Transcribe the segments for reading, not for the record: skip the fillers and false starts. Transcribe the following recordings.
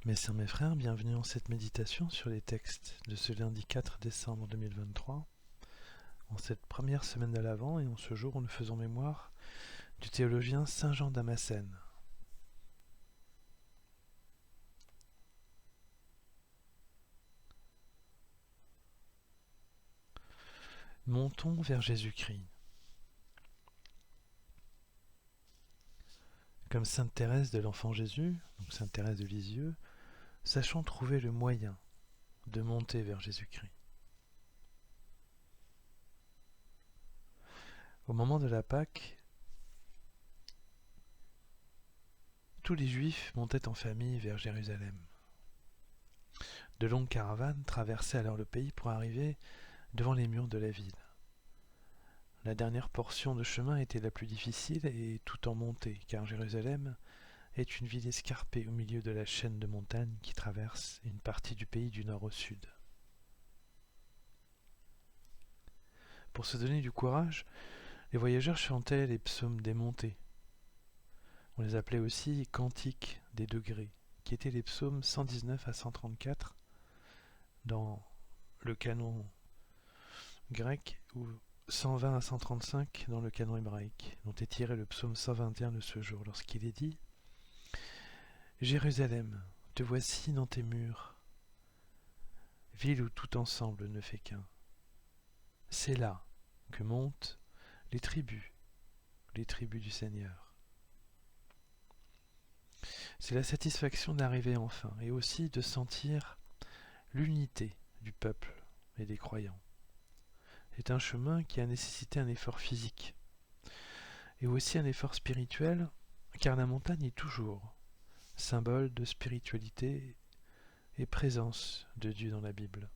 Mes sœurs, mes frères, bienvenue en cette méditation sur les textes de ce lundi 4 décembre 2023, en cette première semaine de l'Avent et en ce jour où nous faisons mémoire du théologien Saint Jean Damascène. Montons vers Jésus-Christ. Comme Sainte Thérèse de l'Enfant Jésus, donc Sainte Thérèse de Lisieux, sachons trouver le moyen de monter vers Jésus-Christ. Au moment de la Pâque, tous les Juifs montaient en famille vers Jérusalem. De longues caravanes traversaient alors le pays pour arriver devant les murs de la ville. La dernière portion de chemin était la plus difficile et tout en montée, car Jérusalem est une ville escarpée au milieu de la chaîne de montagnes qui traverse une partie du pays du nord au sud. Pour se donner du courage, les voyageurs chantaient les psaumes des montées. On les appelait aussi cantiques des degrés, qui étaient les psaumes 119 à 134 dans le canon grec ou 120 à 135 dans le canon hébraïque, dont est tiré le psaume 121 de ce jour, lorsqu'il est dit « Jérusalem, te voici dans tes murs, ville où tout ensemble ne fait qu'un. C'est là que montent les tribus du Seigneur. » C'est la satisfaction d'arriver enfin, et aussi de sentir l'unité du peuple et des croyants. C'est un chemin qui a nécessité un effort physique et aussi un effort spirituel, car la montagne est toujours symbole de spiritualité et présence de Dieu dans la Bible.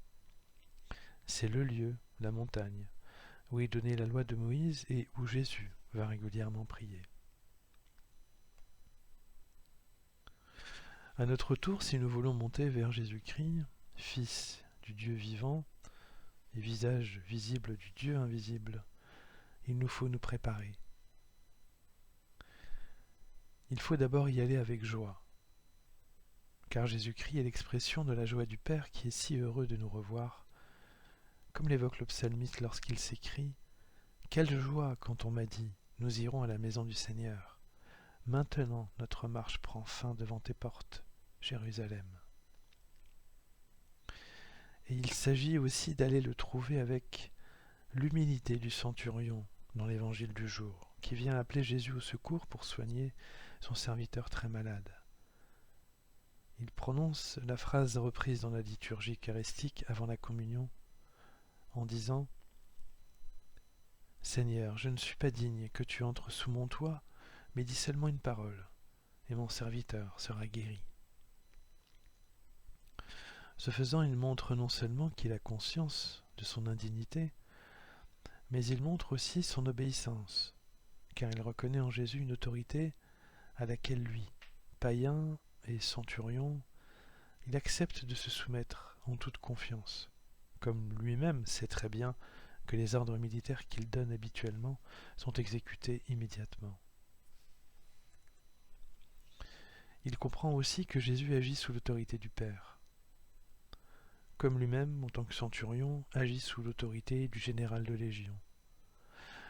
C'est le lieu, la montagne, où est donnée la loi de Moïse et où Jésus va régulièrement prier. À notre tour, si nous voulons monter vers Jésus-Christ, Fils du Dieu vivant et visage visible du Dieu invisible, il nous faut nous préparer. Il faut d'abord y aller avec joie, car Jésus-Christ est l'expression de la joie du Père qui est si heureux de nous revoir, comme l'évoque le psalmiste lorsqu'il s'écrie « Quelle joie quand on m'a dit « Nous irons à la maison du Seigneur ». Maintenant notre marche prend fin devant tes portes, Jérusalem. » Et il s'agit aussi d'aller le trouver avec l'humilité du centurion dans l'évangile du jour, qui vient appeler Jésus au secours pour soigner son serviteur très malade. Il prononce la phrase reprise dans la liturgie eucharistique avant la communion en disant « Seigneur, je ne suis pas digne que tu entres sous mon toit, mais dis seulement une parole, et mon serviteur sera guéri. » Ce faisant, il montre non seulement qu'il a conscience de son indignité, mais il montre aussi son obéissance, car il reconnaît en Jésus une autorité à laquelle lui, païen et centurion, il accepte de se soumettre en toute confiance, comme lui-même sait très bien que les ordres militaires qu'il donne habituellement sont exécutés immédiatement. Il comprend aussi que Jésus agit sous l'autorité du Père, comme lui-même, en tant que centurion, agit sous l'autorité du général de Légion.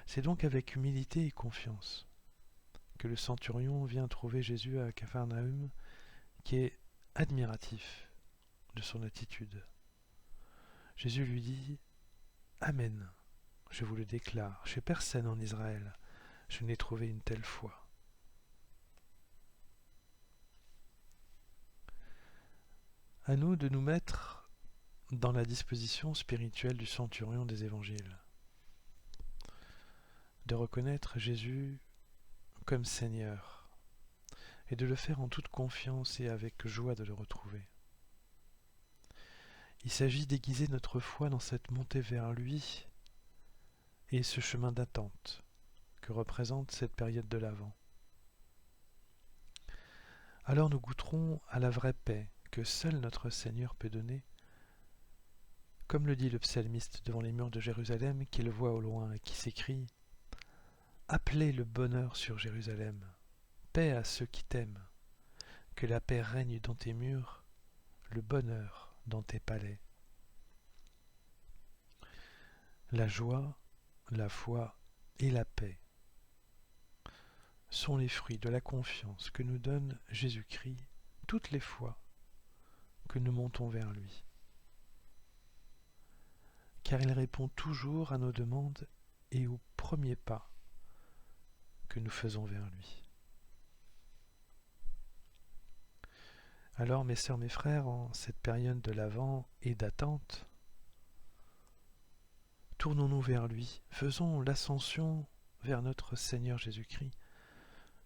C'est donc avec humilité et confiance que le centurion vient trouver Jésus à Capharnaüm, qui est admiratif de son attitude. Jésus lui dit « Amen, je vous le déclare, chez personne en Israël, je n'ai trouvé une telle foi. » À nous de nous mettre dans la disposition spirituelle du centurion des évangiles, de reconnaître Jésus comme Seigneur, et de le faire en toute confiance et avec joie de le retrouver. Il s'agit d'aiguiser notre foi dans cette montée vers lui et ce chemin d'attente que représente cette période de l'Avent. Alors nous goûterons à la vraie paix que seul notre Seigneur peut donner, comme le dit le psalmiste devant les murs de Jérusalem qu'il voit au loin et qui s'écrie « Appelez le bonheur sur Jérusalem, paix à ceux qui t'aiment, que la paix règne dans tes murs le bonheur dans tes palais. La joie, la foi et la paix sont les fruits de la confiance que nous donne Jésus-Christ toutes les fois que nous montons vers lui. Car il répond toujours à nos demandes et aux premiers pas que nous faisons vers lui. Alors, mes sœurs, mes frères, en cette période de l'Avent et d'attente, tournons-nous vers lui, faisons l'ascension vers notre Seigneur Jésus-Christ,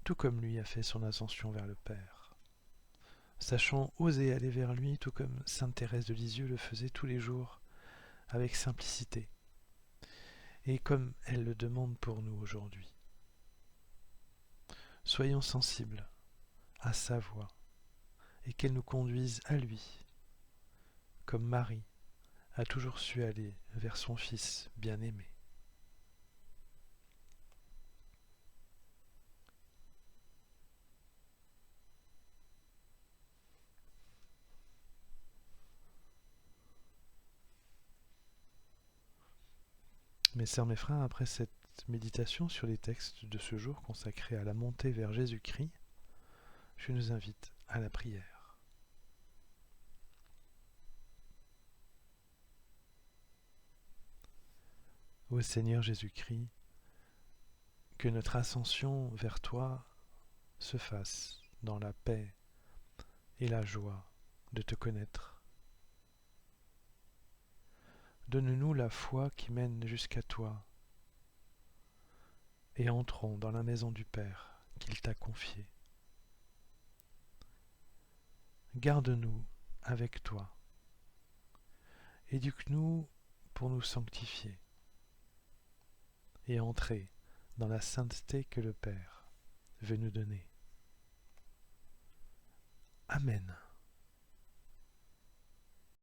tout comme lui a fait son ascension vers le Père. Sachons oser aller vers lui, tout comme sainte Thérèse de Lisieux le faisait tous les jours, avec simplicité, et comme elle le demande pour nous aujourd'hui. Soyons sensibles à sa voix, et qu'elle nous conduise à lui, comme Marie a toujours su aller vers son Fils bien-aimé. Mes sœurs, mes frères, après cette méditation sur les textes de ce jour consacrés à la montée vers Jésus-Christ, je nous invite à la prière. Ô Seigneur Jésus-Christ, que notre ascension vers toi se fasse dans la paix et la joie de te connaître. Donne-nous la foi qui mène jusqu'à toi, et entrons dans la maison du Père qu'il t'a confiée. Garde-nous avec toi. Éduque-nous pour nous sanctifier et entrer dans la sainteté que le Père veut nous donner. Amen.